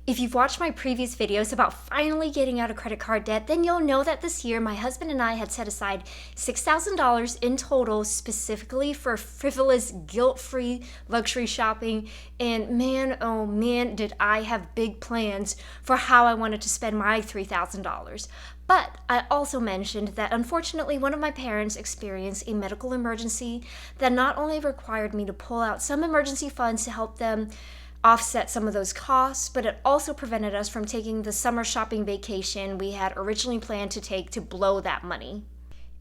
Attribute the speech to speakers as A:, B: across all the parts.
A: If you've watched my previous videos about finally getting out of credit card debt, then you'll know that this year my husband and I had set aside $6,000 in total specifically for frivolous, guilt-free luxury shopping. And man, oh man, did I have big plans for how I wanted to spend my $3,000. But I also mentioned that unfortunately one of my parents experienced a medical emergency that not only required me to pull out some emergency funds to help them offset some of those costs, but it also prevented us from taking the summer shopping vacation we had originally planned to take to blow that money.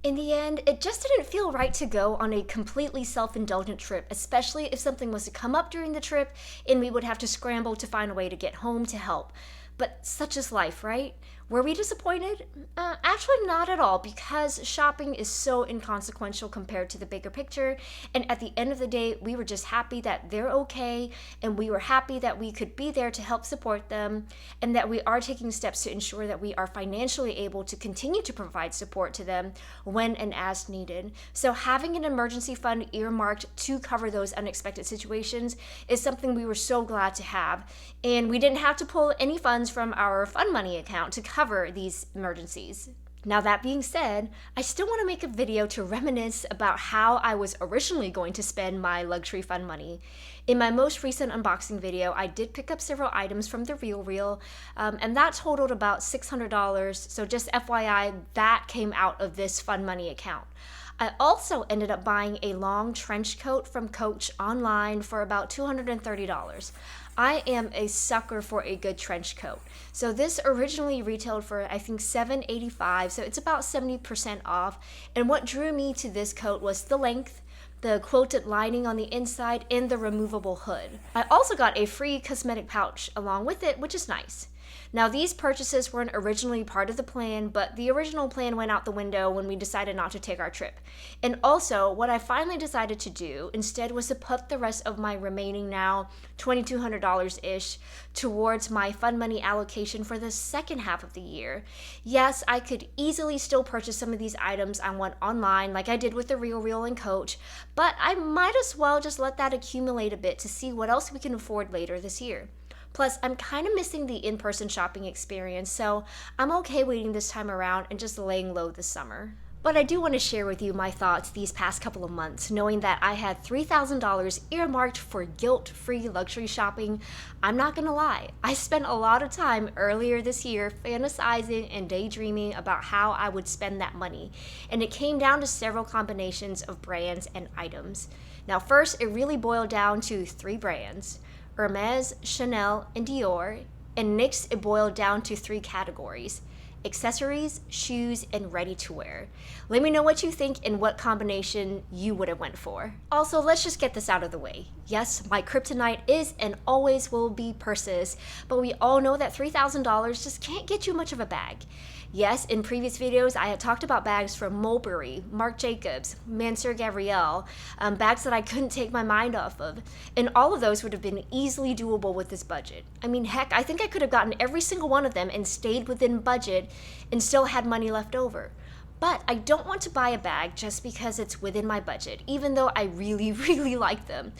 A: In the end, it just didn't feel right to go on a completely self-indulgent trip, especially if something was to come up during the trip and we would have to scramble to find a way to get home to help. But such is life, right? Were we disappointed? Actually not at all, because shopping is so inconsequential compared to the bigger picture, and at the end of the day, we were just happy that they're okay, and we were happy that we could be there to help support them, and that we are taking steps to ensure that we are financially able to continue to provide support to them when and as needed. So having an emergency fund earmarked to cover those unexpected situations is something we were so glad to have, and we didn't have to pull any funds from our fund money account to cover these emergencies. Now that being said, I still want to make a video to reminisce about how I was originally going to spend my luxury fund money. In my most recent unboxing video, I did pick up several items from the RealReal, and that totaled about $600, so just FYI, that came out of this fund money account. I also ended up buying a long trench coat from Coach online for about $230. I am a sucker for a good trench coat. So this originally retailed for I think $7.85, so it's about 70% off. And what drew me to this coat was the length, the quilted lining on the inside, and the removable hood. I also got a free cosmetic pouch along with it, which is nice. Now these purchases weren't originally part of the plan, but the original plan went out the window when we decided not to take our trip. And also, what I finally decided to do instead was to put the rest of my remaining now $2,200-ish towards my fund money allocation for the second half of the year. Yes, I could easily still purchase some of these items I want online like I did with the RealReal and Coach, but I might as well just let that accumulate a bit to see what else we can afford later this year. Plus, I'm kind of missing the in-person shopping experience, so I'm okay waiting this time around and just laying low this summer. But I do want to share with you my thoughts these past couple of months, knowing that I had $3,000 earmarked for guilt-free luxury shopping. I'm not gonna lie, I spent a lot of time earlier this year fantasizing and daydreaming about how I would spend that money, and it came down to several combinations of brands and items. Now first, it really boiled down to 3 brands: Hermes, Chanel, and Dior, and next it boiled down to 3 categories: accessories, shoes, and ready-to-wear. Let me know what you think and what combination you would have went for. Also, let's just get this out of the way. Yes, my kryptonite is and always will be purses, but we all know that $3,000 just can't get you much of a bag. Yes, in previous videos, I had talked about bags from Mulberry, Marc Jacobs, Mansur Gavriel, bags that I couldn't take my mind off of, and all of those would have been easily doable with this budget. I mean, heck, I think I could have gotten every single one of them and stayed within budget and still had money left over. But I don't want to buy a bag just because it's within my budget, even though I really, really like them,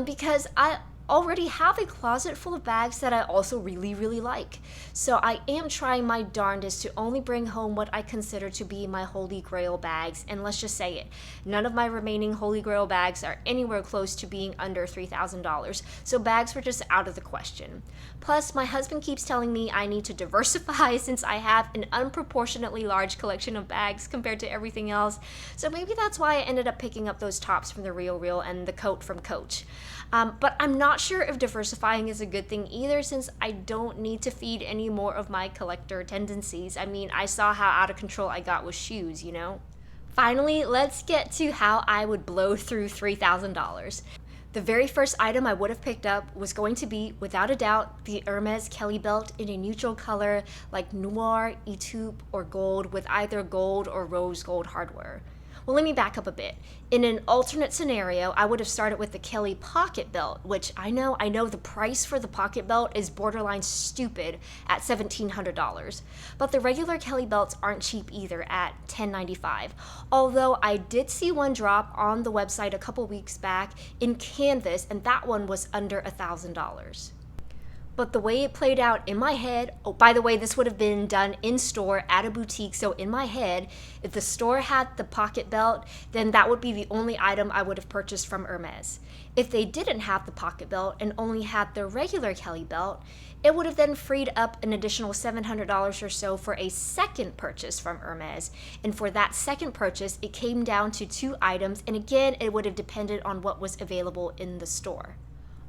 A: because I already have a closet full of bags that I also really, really like. So I am trying my darndest to only bring home what I consider to be my holy grail bags, and let's just say it, none of my remaining holy grail bags are anywhere close to being under $3,000, so bags were just out of the question. Plus, my husband keeps telling me I need to diversify since I have an unproportionately large collection of bags compared to everything else, so maybe that's why I ended up picking up those tops from the RealReal and the coat from Coach. But I'm not sure if diversifying is a good thing either, since I don't need to feed any more of my collector tendencies. I mean, I saw how out of control I got with shoes, you know? Finally, let's get to how I would blow through $3,000. The very first item I would have picked up was going to be, without a doubt, the Hermes Kelly belt in a neutral color like noir, etoupe, or gold with either gold or rose gold hardware. Well, let me back up a bit. In an alternate scenario, I would have started with the Kelly pocket belt, which I know the price for the pocket belt is borderline stupid at $1,700. But the regular Kelly belts aren't cheap either at $10.95. Although I did see one drop on the website a couple weeks back in canvas, and that one was under $1,000. But the way it played out in my head, oh, by the way, this would have been done in store at a boutique. So in my head, if the store had the pocket belt, then that would be the only item I would have purchased from Hermes. If they didn't have the pocket belt and only had the regular Kelly belt, it would have then freed up an additional $700 or so for a second purchase from Hermes. And for that second purchase, it came down to 2 items. And again, it would have depended on what was available in the store.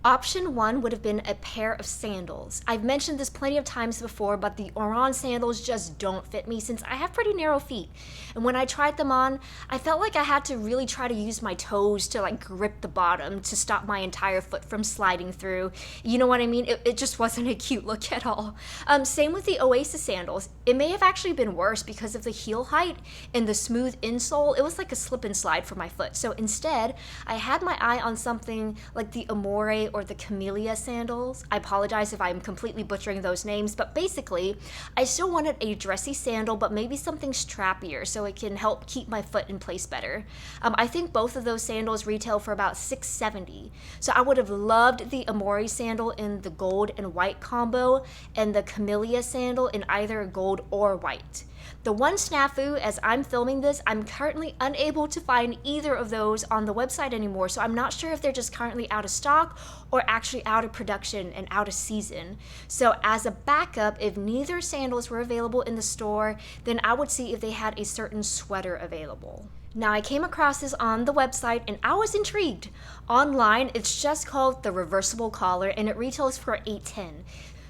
A: Option 1 would have been a pair of sandals. I've mentioned this plenty of times before, but the Oran sandals just don't fit me since I have pretty narrow feet. And when I tried them on, I felt like I had to really try to use my toes to grip the bottom to stop my entire foot from sliding through. You know what I mean? It just wasn't a cute look at all. Same with the Oasis sandals. It may have actually been worse because of the heel height and the smooth insole. It was like a slip and slide for my foot. So instead, I had my eye on something like the Amore or the Camellia sandals. I apologize if I'm completely butchering those names, but basically, I still wanted a dressy sandal, but maybe something strappier so it can help keep my foot in place better. I think both of those sandals retail for about $670. So I would have loved the Amore sandal in the gold and white combo and the Camellia sandal in either gold or white. The one snafu, as I'm filming this, I'm currently unable to find either of those on the website anymore, so I'm not sure if they're just currently out of stock or actually out of production and out of season. So as a backup, if neither sandals were available in the store, then I would see if they had a certain sweater available. Now, I came across this on the website and I was intrigued. Online, it's just called the reversible collar and it retails for $810.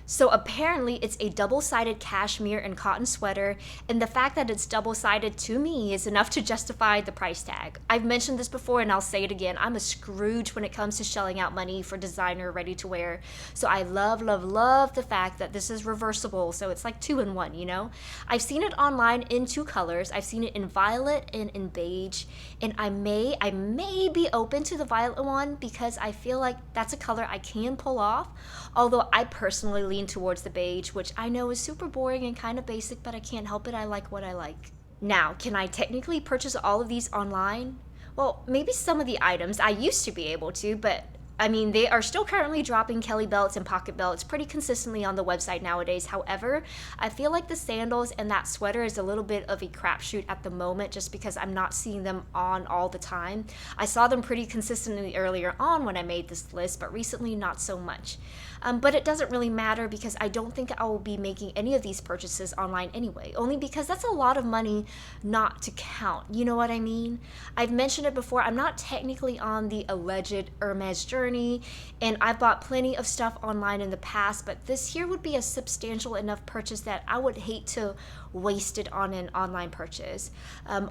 A: So apparently it's a double-sided cashmere and cotton sweater, and the fact that it's double-sided to me is enough to justify the price tag. I've mentioned this before and I'll say it again. I'm a Scrooge when it comes to shelling out money for designer ready-to-wear. So I love, love, love the fact that this is reversible, so it's like 2-in-1, you know? I've seen it online in 2 colors. I've seen it in violet and in beige, and I may be open to the violet one because I feel like that's a color I can pull off, although I personally lean towards the beige, which I know is super boring and kind of basic, but I can't help it. I like what I like. Now, can I technically purchase all of these online? Well, maybe some of the items I used to be able to, but I mean, they are still currently dropping Kelly belts and pocket belts pretty consistently on the website nowadays. However, I feel like the sandals and that sweater is a little bit of a crapshoot at the moment just because I'm not seeing them on all the time. I saw them pretty consistently earlier on when I made this list, but recently not so much. But it doesn't really matter because I don't think I will be making any of these purchases online anyway, only because that's a lot of money not to count. You know what I mean? I've mentioned it before, I'm not technically on the alleged Hermes journey, and I've bought plenty of stuff online in the past, but this here would be a substantial enough purchase that I would hate to waste it on an online purchase.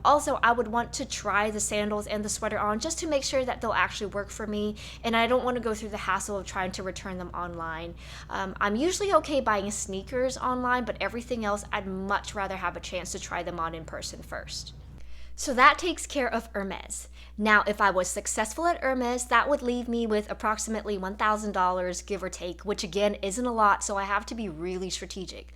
A: Also, I would want to try the sandals and the sweater on just to make sure that they'll actually work for me, and I don't want to go through the hassle of trying to return them online. I'm usually okay buying sneakers online, but everything else I'd much rather have a chance to try them on in person first. So that takes care of Hermes. Now, if I was successful at Hermes, that would leave me with approximately $1,000, give or take, which again isn't a lot, so I have to be really strategic.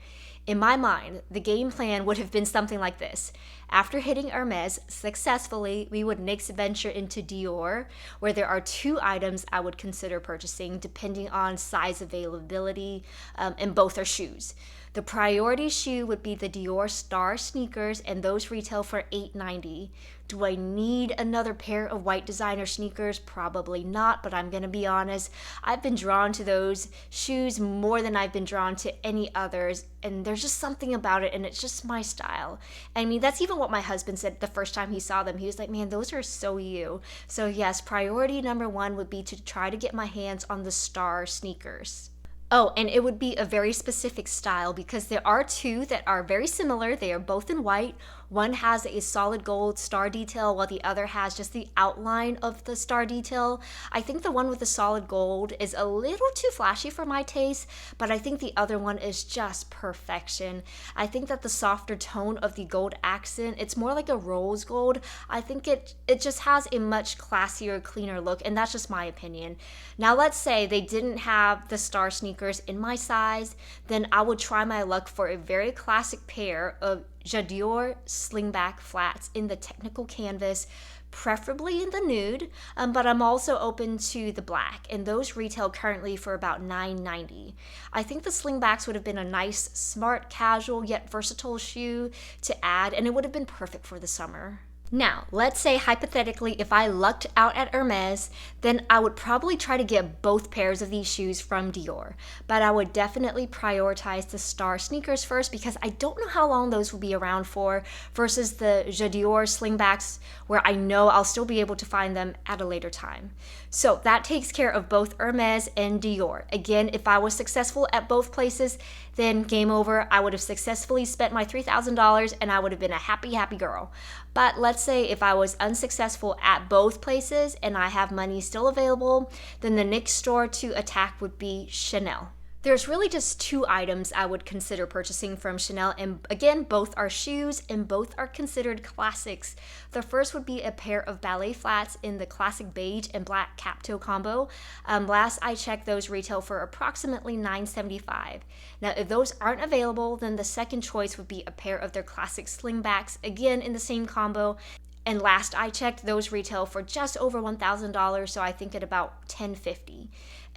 A: In my mind, the game plan would have been something like this. After hitting Hermes successfully, we would next venture into Dior, where there are 2 items I would consider purchasing depending on size availability, and both are shoes. The priority shoe would be the Dior Star sneakers, and those retail for $890. Do I need another pair of white designer sneakers? Probably not, but I'm gonna be honest. I've been drawn to those shoes more than I've been drawn to any others, and there's just something about it, and it's just my style. I mean, that's even what my husband said the first time he saw them. He was like, man, those are so you. So yes, priority number 1 would be to try to get my hands on the Star sneakers. Oh, and it would be a very specific style because there are 2 that are very similar. They are both in white. One has a solid gold star detail while the other has just the outline of the star detail. I think the one with the solid gold is a little too flashy for my taste, but I think the other one is just perfection. I think that the softer tone of the gold accent, it's more like a rose gold. I think it just has a much classier, cleaner look, and that's just my opinion. Now let's say they didn't have the Star sneakers in my size, then I would try my luck for a very classic pair of Dior slingback flats in the technical canvas, preferably in the nude, but I'm also open to the black, and those retail currently for about $9.90. I think the slingbacks would have been a nice, smart, casual, yet versatile shoe to add, and it would have been perfect for the summer. Now, let's say hypothetically, if I lucked out at Hermes, then I would probably try to get both pairs of these shoes from Dior. But I would definitely prioritize the Star sneakers first because I don't know how long those will be around for versus the Dior slingbacks where I know I'll still be able to find them at a later time. So that takes care of both Hermes and Dior. Again, if I was successful at both places, then game over. I would have successfully spent my $3,000 and I would have been a happy, happy girl. But let's say if I was unsuccessful at both places and I have money still available, then the next store to attack would be Chanel. There's really just two items I would consider purchasing from Chanel, and again, both are shoes and both are considered classics. The first would be a pair of ballet flats in the classic beige and black cap-toe combo. Last I checked, those retail for approximately $9.75. Now, if those aren't available, then the second choice would be a pair of their classic slingbacks, again in the same combo. And last I checked, those retail for just over $1,000, so I think at about $10.50.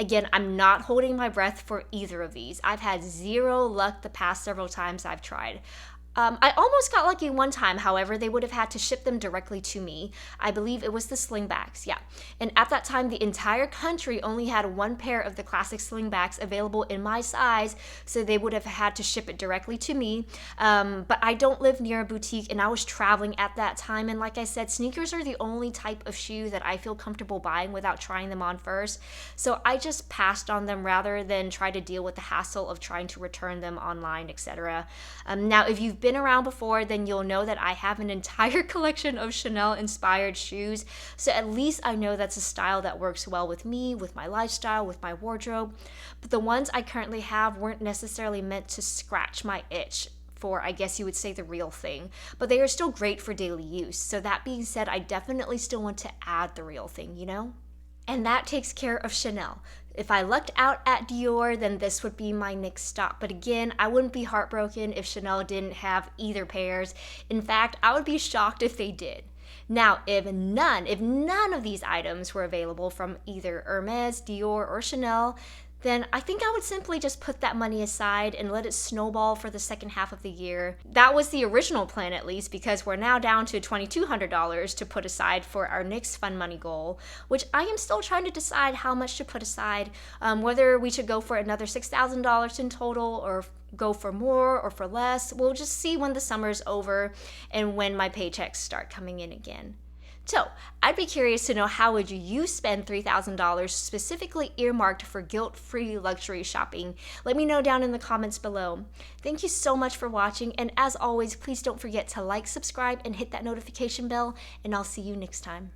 A: Again, I'm not holding my breath for either of these. I've had zero luck the past several times I've tried. I almost got lucky one time, however, they would have had to ship them directly to me. I believe it was the slingbacks, yeah. And at that time, the entire country only had one pair of the classic slingbacks available in my size, so they would have had to ship it directly to me. But I don't live near a boutique, and I was traveling at that time, and like I said, sneakers are the only type of shoe that I feel comfortable buying without trying them on first. So I just passed on them rather than try to deal with the hassle of trying to return them online, etc. Now, if you've been around before, then you'll know that I have an entire collection of Chanel inspired shoes, so at least I know that's a style that works well with me, with my lifestyle, with my wardrobe. But the ones I currently have weren't necessarily meant to scratch my itch for, I guess you would say, the real thing, but they are still great for daily use. So that being said, I definitely still want to add the real thing, you know? And that takes care of Chanel. If I lucked out at Dior, then this would be my next stop. But again, I wouldn't be heartbroken if Chanel didn't have either pairs. In fact, I would be shocked if they did. Now, if none of these items were available from either Hermes, Dior, or Chanel, then I think I would simply just put that money aside and let it snowball for the second half of the year. That was the original plan, at least, because we're now down to $2,200 to put aside for our next fun money goal, which I am still trying to decide how much to put aside, whether we should go for another $6,000 in total or go for more or for less. We'll just see when the summer's over and when my paychecks start coming in again. So, I'd be curious to know, how would you spend $3,000 specifically earmarked for guilt-free luxury shopping? Let me know down in the comments below. Thank you so much for watching, and as always, please don't forget to like, subscribe, and hit that notification bell, and I'll see you next time.